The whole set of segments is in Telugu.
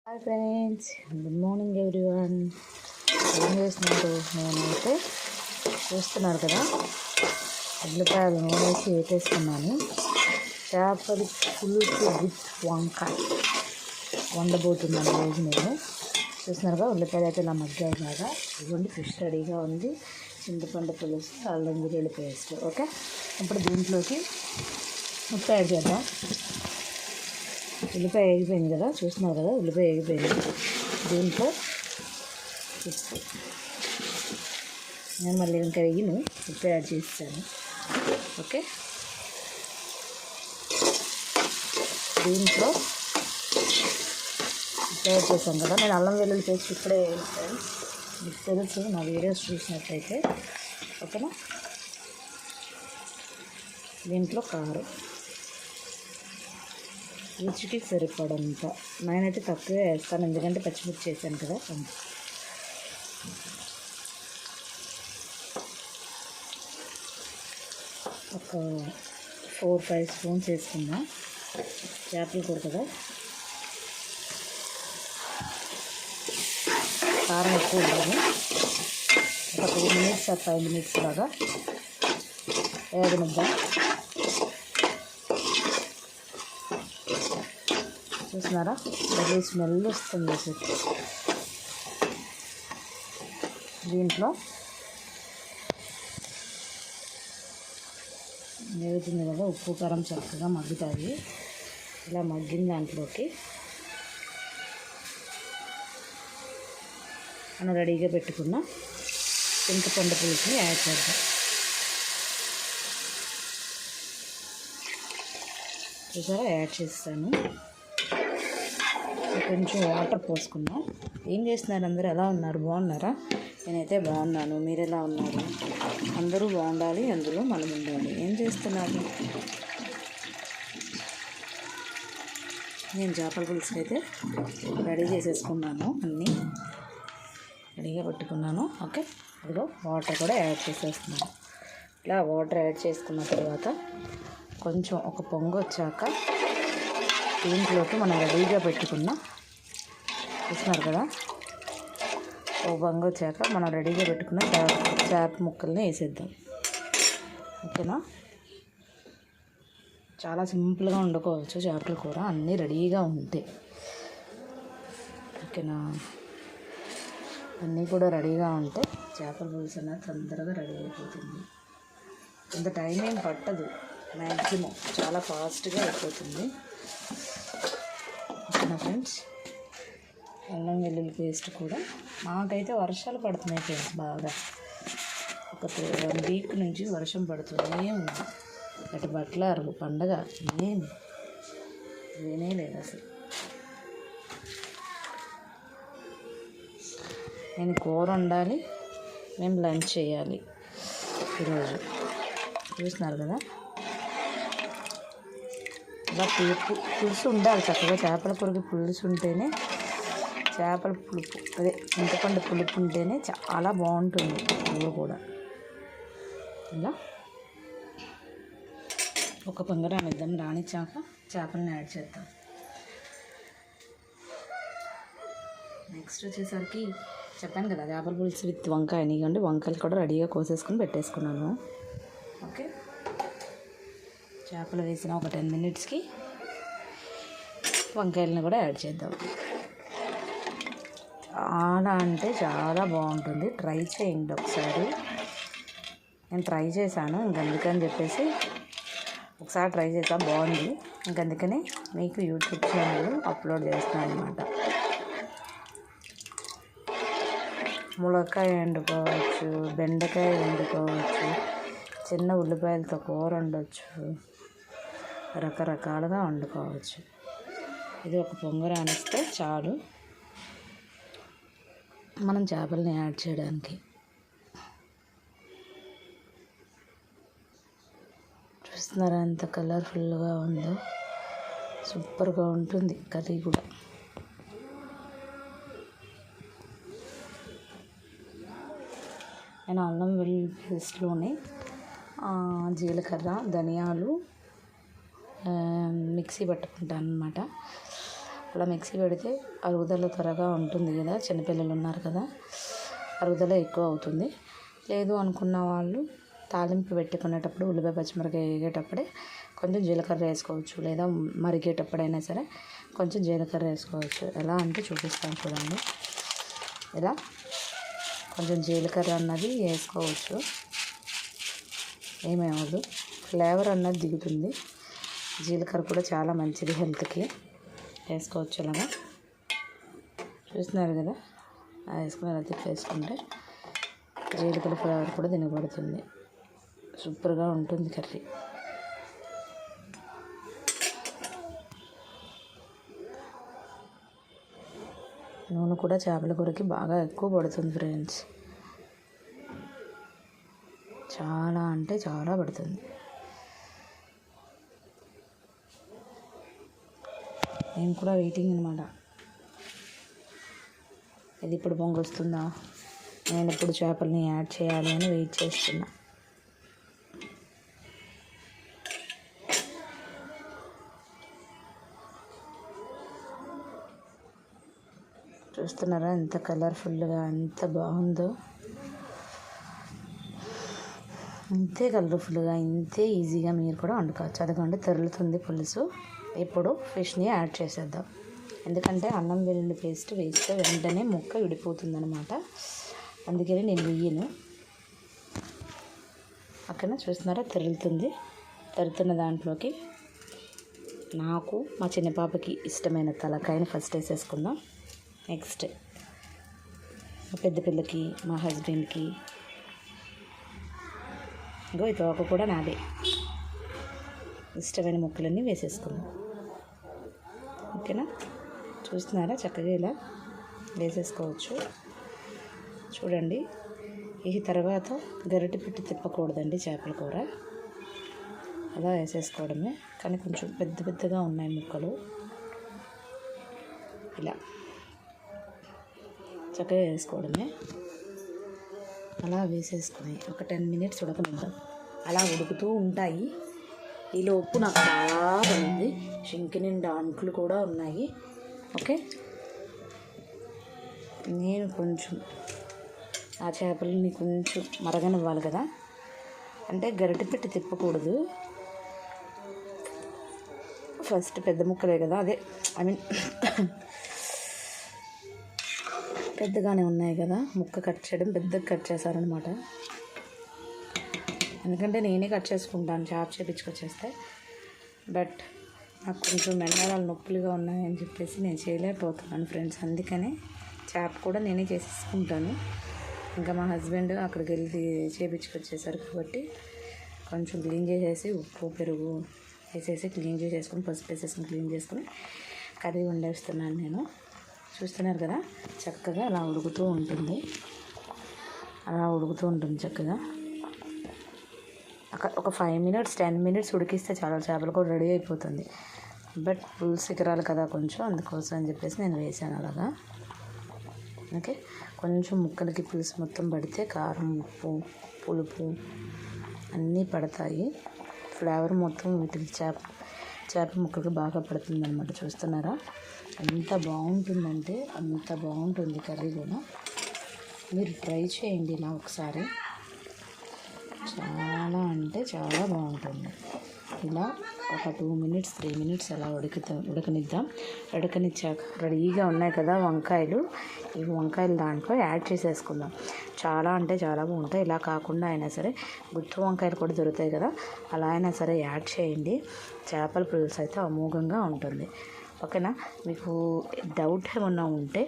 Hi friends, good morning everyone. ఏం చేస్తున్నారు? నేనైతే చూస్తున్నారు కదా, ఉల్లిపాయలు నూనెసి వేసేసుకున్నాను. చేపల పులుసు విత్ వంకాయ వండబోతున్నాను రోజు నేను. చూస్తున్నారుగా, ఉల్లిపాయలు అయితే ఇలా మగ్గాయి బాగా. ఇదిగోండి, ఫిష్ రెడీగా ఉంది. చింతపండు పులుసు, అల్లం వెల్లుల్లి పేస్ట్. ఓకే, ఇప్పుడు దీంట్లోకి ఉప్పు యాడ్ చేద్దాం. ఉల్లిపాయ వేగిపోయింది కదా, చూస్తున్నారు కదా, ఉల్లిపాయ వేగిపోయింది. దీంట్లో ఉప్పు, నేను మళ్ళీ ఇంకా వేగిను ఉప్పు యాడ్ చేస్తాను. ఓకే, దీంట్లో ఉప్పు యాడ్ చేశాను కదా. నేను అల్లం వెల్లుల్లి పేస్ట్ ఇప్పుడే వేస్తాను, మీకు తెలుసు నా వీడియోస్ చూసినట్లయితే. ఓకేనా, దీంట్లో కారం రుచికి సరిపడంత. నేనైతే తక్కువే వేస్తాను, ఎందుకంటే పచ్చిమిర్చి వేసాను కదా. ఒక 4-5 స్పూన్స్ వేసుకున్నా. చేపల కూర కదా, కారం ఎక్కువ ఉండాలి. ఒక 2 మినిట్స్ 5 మినిట్స్ లాగా వేగనిద్దాం. చూస్తున్నారా, అది స్మెల్ వస్తుంది. దీంట్లో వేగుతుంది కదా, ఉప్పు కారం చక్కగా మగ్గుతాయి. ఇలా మగ్గిన దాంట్లోకి మనం రెడీగా పెట్టుకున్న చింతపండు పులుసుని యాడ్ చేద్దాం. చూసారా, యాడ్ చేస్తాను. కొంచెం వాటర్ పోసుకున్నాం. ఏం చేస్తున్నారు అందరూ? ఎలా ఉన్నారు? బాగున్నారా? నేనైతే బాగున్నాను. మీరు ఎలా ఉన్నారు? అందరూ బాగుండాలి, అందులో మనం ఉండాలి. ఏం చేస్తున్నారు? నేను చేపల పులుసు అయితే రెడీ చేసేసుకున్నాను, అన్నీ రెడీగా పెట్టుకున్నాను. ఓకే, అదిగో వాటర్ కూడా యాడ్ చేసేస్తున్నాను. ఇలా వాటర్ యాడ్ చేసుకున్న తర్వాత కొంచెం ఒక పొంగు వచ్చాక దీంట్లోకి మనం రెడీగా పెట్టుకున్న, చూస్తున్నారు కదా, ఓ పొంగు వచ్చాక మనం రెడీగా పెట్టుకున్న చేప ముక్కల్ని వేసేద్దాం. ఓకేనా, చాలా సింపుల్గా వండుకోవచ్చు చేపల కూర, అన్నీ రెడీగా ఉంటాయి. ఓకేనా, అన్నీ కూడా రెడీగా ఉంటే చేపల పులుసు అనేది తొందరగా రెడీ అయిపోతుంది. ఇంత టైం ఏం పట్టదు, మ్యాక్సిమం చాలా ఫాస్ట్గా అయిపోతుంది. ఓకేనా ఫ్రెండ్స్, అల్లం వెల్లుల్లి పేస్ట్ కూడా. మాకైతే వర్షాలు పడుతున్నాయి ఫ్రెండ్స్, బాగా ఒక 1 వీక్ నుంచి వర్షం పడుతూనే ఉంది. అటు బట్టల అరుగు పండగ వినే లేదు అసలు. నేను కూర వండాలి, మేము లంచ్ చేయాలి ఈరోజు. చూస్తున్నారు కదా, ఇలా పులుసు ఉండాలి చక్కగా. చేపల కూరకి పులుసు ఉంటేనే, చేపల పులుపు అదే చింతపండు పులుపు ఉంటేనే చాలా బాగుంటుంది కూర కూడా. ఇలా ఒక పొంగు రానిద్దాం. రానిచ్చాక చేపలను యాడ్ చేద్దాం. నెక్స్ట్ వచ్చేసరికి చెప్పాను కదా, చేపల పులుసు విత్ వంకాయ. నీకండి వంకాయలు కూడా రెడీగా కోసేసుకొని పెట్టేసుకున్నాను. ఓకే, చేపలు వేసిన ఒక 10 మినిట్స్కి వంకాయలను కూడా యాడ్ చేద్దాం. చాలా అంటే చాలా బాగుంటుంది, ట్రై చేయండి ఒకసారి. నేను ట్రై చేశాను, ఇంకందుకని చెప్పేసి ఒకసారి ట్రై చేసా, బాగుంది. ఇంకందుకని మీకు యూట్యూబ్ ఛానల్ అప్లోడ్ చేస్తాను అనమాట. ములక్కాయ వండుకోవచ్చు, బెండకాయ వండుకోవచ్చు, చిన్న ఉల్లిపాయలతో కూర వండవచ్చు, రకరకాలుగా వండుకోవచ్చు. ఇది ఒక పొంగు రానిస్తే చాలు మనం చేపలని యాడ్ చేయడానికి. చూస్తున్నారా ఎంత కలర్ఫుల్గా ఉందో, సూపర్గా ఉంటుంది కర్రీ కూడా. నేను అల్లం వెల్లుల్లి పేస్ట్లోనే జీలకర్ర, ధనియాలు మిక్సీ పట్టుకుంటాను అనమాట. అలా మిక్సీ పెడితే అరుగుదల త్వరగా ఉంటుంది కదా, చిన్నపిల్లలు ఉన్నారు కదా, అరుగుదల ఎక్కువ అవుతుంది. లేదు అనుకున్న వాళ్ళు తాలింపు పెట్టుకునేటప్పుడు ఉల్లిపాయ పచ్చిమిరపకాయ వేగేటప్పుడే కొంచెం జీలకర్ర వేసుకోవచ్చు, లేదా మరిగేటప్పుడైనా సరే కొంచెం జీలకర్ర వేసుకోవచ్చు. ఎలా అంటే చూపిస్తాను చూడండి. ఇలా కొంచెం జీలకర్ర అన్నది వేసుకోవచ్చు, ఏమేమదు ఫ్లేవర్ అన్నది దిగుతుంది. జీలకర్ర కూడా చాలా మంచిది హెల్త్కి, వేసుకోవచ్చు. అలాగా చూస్తున్నారు కదా, వేసుకుని అలా తిప్పేసుకుంటే జీలకర్ర ఫ్లేవర్ కూడా తినబడుతుంది. సూపర్గా ఉంటుంది కర్రీ. నూనె కూడా చేపల కూరకి బాగా ఎక్కువ పడుతుంది ఫ్రెండ్స్, చాలా అంటే చాలా పడుతుంది. నేను కూడా వెయిటింగ్ అనమాట, ఇది ఇప్పుడు పొంగొస్తుందా, నేను ఇప్పుడు చేపల్ని యాడ్ చేయాలి అని వెయిట్ చేస్తున్నా. చూస్తున్నారా ఎంత కలర్ఫుల్గా, ఎంత బాగుందో. ఇంతే కలర్ఫుల్గా, ఇంతే ఈజీగా మీరు కూడా వండుకోవచ్చు. అదిగోండి తెరులుతుంది పులుసు. ఇప్పుడు ఫిష్ని యాడ్ చేసేద్దాం. ఎందుకంటే అన్నం వెల్లుల్లి పేస్ట్ వేస్తే వెంటనే ముక్క విడిపోతుంది అనమాట, అందుకని నేను వెయ్యను. అక్కడ చూస్తున్నారా తెరులుతుంది. తెరుతున్న దాంట్లోకి నాకు మా చిన్న పాపకి ఇష్టమైన తలకాయని ఫస్ట్ వేసేసుకుందాం. నెక్స్ట్ మా పెద్ద పిల్లకి, మా హస్బెండ్కి, ఇంకో ఈ తోక కూడా నాదే, ఇష్టమైన ముక్కలన్నీ వేసేసుకుందాం. ఓకేనా, చూస్తున్నారా చక్కగా ఇలా వేసేసుకోవచ్చు. చూడండి, ఈ తర్వాత గరిటె పెట్టి తిప్పకూడదండి చేపల కూర, అలా వేసేసుకోవడమే. కానీ కొంచెం పెద్ద పెద్దగా ఉన్నాయి ముక్కలు, ఇలా చక్కగా వేసుకోవడమే. అలా వేసేసుకుని ఒక 10 minutes ఉడకనిద్దాం. అలా ఉడుకుతూ ఉంటాయి. ఈలోపు నాకు చాలా ఉంది, షింకి నిండా అంట్లు కూడా ఉన్నాయి. ఓకే, నేను కొంచెం ఆ చేపలని కొంచెం మరగనివ్వాలి కదా, అంటే గరిటె పెట్టి తిప్పకూడదు. ఫస్ట్ పెద్ద ముక్కలే కదా, అదే ఐ మీన్ పెద్దగానే ఉన్నాయి కదా, ముక్క కట్ చేయడం పెద్దగా కట్ చేశారనమాట. ఎందుకంటే నేనే కట్ చేసుకుంటాను చాప్ చేపించుకొచ్చేస్తే, బట్ నాకు కొంచెం మెల్లగాలు నొప్పులుగా ఉన్నాయని చెప్పేసి నేను చేయలేకపోతున్నాను ఫ్రెండ్స్. అందుకనే చాప్ కూడా నేనే చేసేసుకుంటాను. ఇంకా మా హస్బెండ్ అక్కడికి వెళ్ళి చేపించుకొచ్చేసారు కాబట్టి కొంచెం క్లీన్ చేసేసి ఉప్పు పెరుగు వేసేసి క్లీన్ చేసేసుకొని, పసుపు వేసేసుకొని క్లీన్ చేసుకొని కర్రీ వండేస్తున్నాను నేను. చూస్తున్నారు కదా, చక్కగా అలా ఉడుకుతూ ఉంటుంది, అలా ఉడుకుతూ ఉంటుంది చక్కగా. ఒక 5 minutes 10 minutes ఉడికిస్తే చాలా, చేపలు కూడా రెడీ అయిపోతుంది. బట్ పులుసు ఎకరాలు కదా కొంచెం, అందుకోసం అని చెప్పేసి నేను వేసాను అలాగా. ఓకే, కొంచెం ముక్కలకి పులుసు మొత్తం పడితే కారం, ఉప్పు, పులుపు అన్నీ పడతాయి. ఫ్లేవర్ మొత్తం వీటికి చేప ముక్కలకి బాగా పడుతుంది అనమాట. చూస్తున్నారా ఎంత బాగుంటుందంటే అంత బాగుంటుంది కర్రీ కూడా. మీరు ట్రై చేయండి ఇలా ఒకసారి, చాలా అంటే చాలా బాగుంటుంది. ఇలా ఒక 2 minutes 3 minutes అలా ఉడకనిద్దాం. ఉడకనిచ్చాక రెడీగా ఉన్నాయి కదా వంకాయలు, ఈ వంకాయలు దాంట్లో యాడ్ చేసేసుకుందాం. చాలా అంటే చాలా బాగుంటాయి. ఇలా కాకుండా అయినా సరే గుత్తి వంకాయలు కూడా దొరుకుతాయి కదా, అలా అయినా సరే యాడ్ చేయండి. చేపల పులుసు అయితే అమోఘంగా ఉంటుంది. ఓకేనా, మీకు డౌట్ ఏమన్నా ఉంటే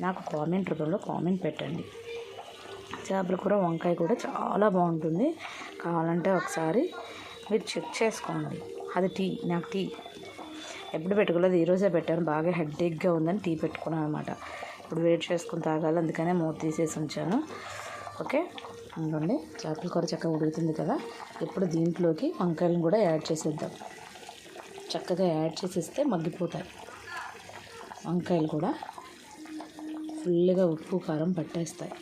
నాకు కామెంట్ రూపంలో కామెంట్ పెట్టండి. చేపల కూర వంకాయ కూడా చాలా బాగుంటుంది. కావాలంటే ఒకసారి మీరు చెక్ చేసుకోండి. అది నాకు టీ ఎప్పుడు పెట్టుకోలేదు, ఈరోజే పెట్టాను. బాగా హెడ్ఏక్గా ఉందని టీ పెట్టుకున్నాను అనమాట. ఇప్పుడు వెయిట్ చేసుకుని తాగాలి, అందుకనే మూత తీసేసి ఉంచాను. ఓకే, అందులోనే చేపల కూర చక్కగా ఉడుకుతుంది కదా, ఇప్పుడు దీంట్లోకి వంకాయలను కూడా యాడ్ చేసేద్దాం. చక్కగా యాడ్ చేసేస్తే మగ్గిపోతాయి వంకాయలు కూడా, ఫుల్గా ఉప్పు కారం పట్టేస్తాయి.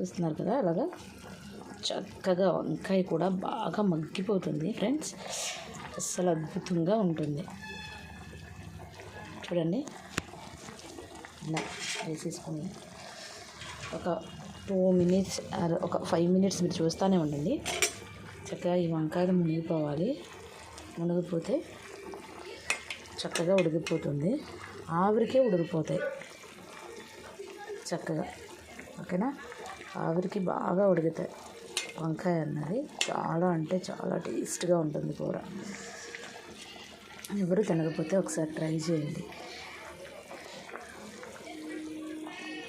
చూస్తున్నారు కదా అలాగా చక్కగా వంకాయ కూడా బాగా మగ్గిపోతుంది ఫ్రెండ్స్. అస్సలు అద్భుతంగా ఉంటుంది. చూడండి ఇలా వేసేసుకొని ఒక 2 minutes ఒక 5 minutes మీరు చూస్తూనే ఉండండి. చక్కగా ఈ వంకాయలు మునిగిపోవాలి. మునిగిపోతే చక్కగా ఉడికిపోతుంది. ఆవిరికే ఉడికిపోతాయి చక్కగా. ఓకేనా, ఆవిరికి బాగా ఉడుకుతాయి. వంకాయ అన్నది చాలా అంటే చాలా టేస్ట్గా ఉంటుంది కూర. ఎవరు తినకపోతే ఒకసారి ట్రై చేయండి.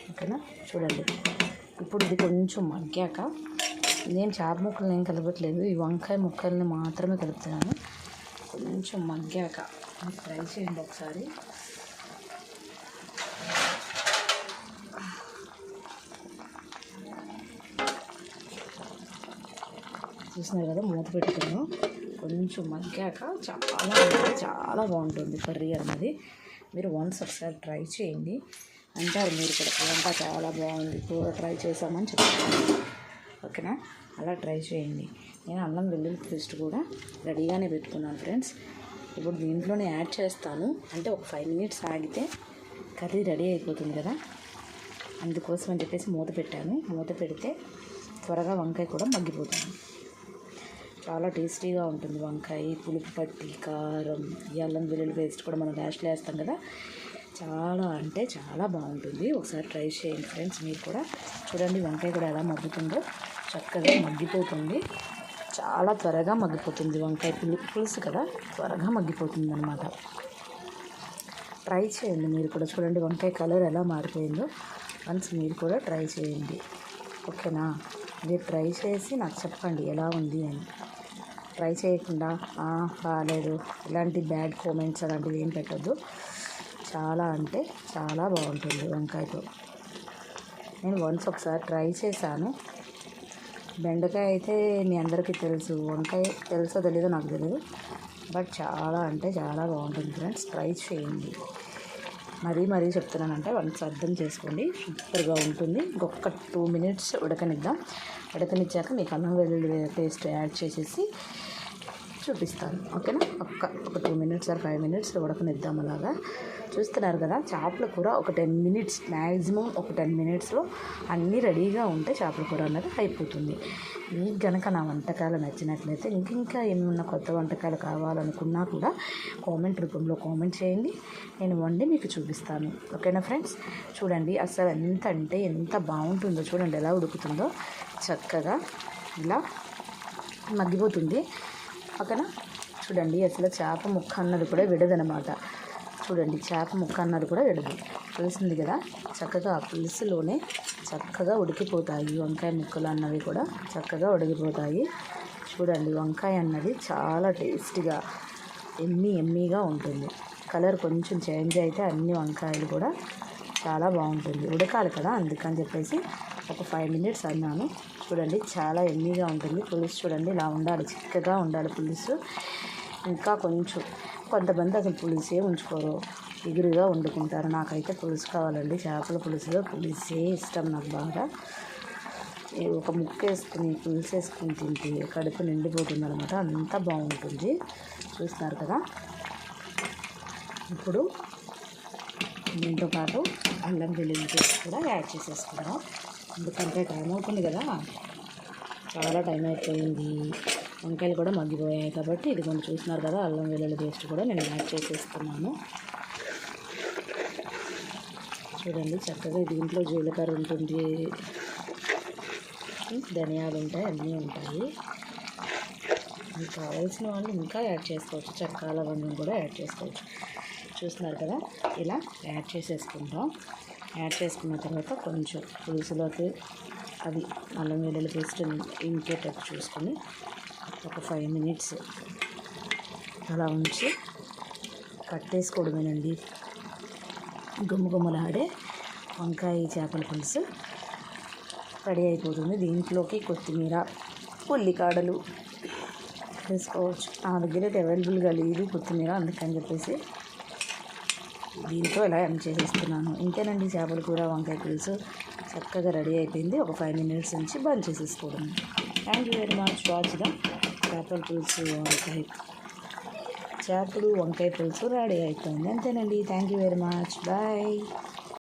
ఓకేనా, చూడండి ఇప్పుడు ఇది కొంచెం మగ్గాక, నేను చేప ముక్కల్ని ఏం కలపట్లేదు, ఈ వంకాయ ముక్కల్ని మాత్రమే కలుపుతున్నాను. కొంచెం మగ్గాక ట్రై చేయండి ఒకసారి. చూసినారు కదా, మూత పెట్టుకున్నాను. కొంచెం మగ్గాక చాలా అంటే చాలా బాగుంటుంది కర్రీ అన్నది. మీరు ఒకసారి ట్రై చేయండి. అంటారు మీరు కూడా వంట చాలా బాగుంది, కూర ట్రై చేసామని చెప్తాను. ఓకేనా, అలా ట్రై చేయండి. నేను అల్లం వెల్లుల్లి పేస్ట్ కూడా రెడీగానే పెట్టుకున్నాను ఫ్రెండ్స్. ఇప్పుడు దీంట్లోనే యాడ్ చేస్తాను. అంటే ఒక 5 minutes ఆగితే కర్రీ రెడీ అయిపోతుంది కదా, అందుకోసం అని చెప్పేసి మూత పెట్టాను. మూత పెడితే త్వరగా వంకాయ కూడా మగ్గిపోతుంది. చాలా టేస్టీగా ఉంటుంది వంకాయ. పులుపు పట్టి కారం, ఈ అల్లం వెల్లుల్లి పేస్ట్ కూడా మనం లాస్ట్లో వేస్తాం కదా, చాలా అంటే చాలా బాగుంటుంది. ఒకసారి ట్రై చేయండి ఫ్రెండ్స్ మీరు కూడా. చూడండి వంకాయ కూడా ఎలా మగ్గుతుందో, చక్కగా మగ్గిపోతుంది. చాలా త్వరగా మగ్గిపోతుంది వంకాయ. పులుసు కదా, త్వరగా మగ్గిపోతుంది అన్నమాట. ట్రై చేయండి మీరు కూడా. చూడండి వంకాయ కలర్ ఎలా మారిపోయిందో. వన్స్ మీరు కూడా ట్రై చేయండి. ఓకేనా, మీరు ట్రై చేసి నాకు చెప్పండి ఎలా ఉంది అని. ట్రై చేయకుండా బాగాలేదు ఇలాంటి బ్యాడ్ కామెంట్స్ అలాంటివి ఏం పెట్టద్దు. చాలా అంటే చాలా బాగుంటుంది వంకాయతో. నేను ఒకసారి ట్రై చేశాను. బెండకాయ అయితే మీ అందరికీ తెలుసు, వంకాయ తెలుసో తెలీదో నాకు తెలియదు, బట్ చాలా అంటే చాలా బాగుంటుంది ఫ్రెండ్స్. ట్రై చేయండి. మరీ చెప్తున్నానంటే వన్స్ అర్థం చేసుకోండి. సూపర్గా ఉంటుంది. ఇంకొక 2 minutes ఉడకనిద్దాం. ఉడకనిచ్చాక మీకు అల్లం వెల్లుల్లి పేస్ట్ యాడ్ చేసేసి చూపిస్తాను. ఓకేనా, ఒక 2 minutes or 5 minutes ఉడకనిద్దాం. అలాగా చూస్తున్నారు కదా, చేపల కూర ఒక 10 minutes, మ్యాక్సిమం ఒక 10 minutesలో అన్నీ రెడీగా ఉంటే చేపల కూర అన్నది అయిపోతుంది. మీకు కనుక నా వంటకాలు నచ్చినట్లయితే ఇంకా ఏమన్నా కొత్త వంటకాలు కావాలనుకున్నా కూడా కామెంట్ రూపంలో కామెంట్ చేయండి. నేను వండి మీకు చూపిస్తాను. ఓకేనా ఫ్రెండ్స్, చూడండి అసలు ఎంత బాగుంటుందో చూడండి, ఎలా ఉడుకుతుందో చక్కగా ఇలా మగ్గిపోతుంది. ఓకేనా, చూడండి అసలు చేప ముక్క అన్నది కూడా విడదనమాట. చూడండి చేప ముక్క అన్నది కూడా విడదు. తెలిసింది కదా, చక్కగా ఆ పులుసులోనే చక్కగా ఉడికిపోతాయి. వంకాయ ముక్కలు అన్నవి కూడా చక్కగా ఉడికిపోతాయి. చూడండి వంకాయ అన్నది చాలా టేస్టీగా ఎమ్మీగా ఉంటుంది. కలర్ కొంచెం చేంజ్ అయితే అన్ని వంకాయలు కూడా చాలా బాగుంటుంది. ఉడకాలి కదా, అందుకని చెప్పేసి ఒక 5 minutes అన్నాను. చూడండి చాలా ఎమ్మీగా ఉంటుంది. పులుసు చూడండి ఇలా ఉండాలి, చిక్కగా ఉండాలి పులుసు. ఇంకా కొంతమంది అసలు పులుసే ఉంచుకోరు, ఎగురుగా వండుకుంటారు. నాకైతే పులుసు కావాలండి. చేపల పులుసులో పులుసే ఇష్టం నాకు బాగా. ఒక ముక్క వేసుకుని పులుసు వేసుకుని తింటే కడుపు నిండిపోతుంది అనమాట, అంత బాగుంటుంది. చూస్తున్నారు కదా, ఇప్పుడు దీంతో పాటు అల్లం వెల్లుల్లి పేస్ట్ కూడా యాడ్ చేసేసుకుందాం. ఎందుకంటే టైం అవుతుంది కదా, చాలా టైం అయిపోయింది. వంకాయలు కూడా మగ్గిపోయాయి కాబట్టి ఇది కొంచెం చూస్తున్నారు కదా, అల్లం వెల్లుల్లి పేస్ట్ కూడా నేను యాడ్ చేసేస్తున్నాను. చూడండి చక్కగా దీంట్లో జీలకర్ర ఉంటుంది, ధనియాలు ఉంటాయి, అన్నీ ఉంటాయి. మీకు కావాల్సిన వాళ్ళు ఇంకా యాడ్ చేసుకోవచ్చు, చెక్క లవంగం కూడా యాడ్ చేసుకోవచ్చు. చూస్తున్నారు కదా, ఇలా యాడ్ చేసేసుకుంటాం. యాడ్ చేసుకున్న తర్వాత కొంచెం పులుసులోకి అది అల్లం వెల్లుల్లి పేస్ట్ ఇంకేటట్టు చూసుకొని ఒక 5 minutes అలా ఉంచి కట్టేసుకోవడమేనండి. గుమ్మగుమ్మలాడే వంకాయ చేపల పులుసు రెడీ అయిపోతుంది. దీంట్లోకి కొత్తిమీర, ఉల్లికాడలు వేసుకోవచ్చు. నా దగ్గర అయితే అవైలబుల్గా లేదు కొత్తిమీర, అందుకని చెప్పేసి దీంతో ఇలా ఎండ్ చేసేస్తున్నాను. ఇంతేనండి, చేపల కూర వంకాయ పులుసు చక్కగా రెడీ అయిపోయింది. ఒక 5 minutes నుంచి బంద్ చేసేసుకోవడం. Thank you very much watch the చేపలు వంకాయ పులుసు రెడీ అయిపోయింది. అంతేనండి. Thank you very much. Bye.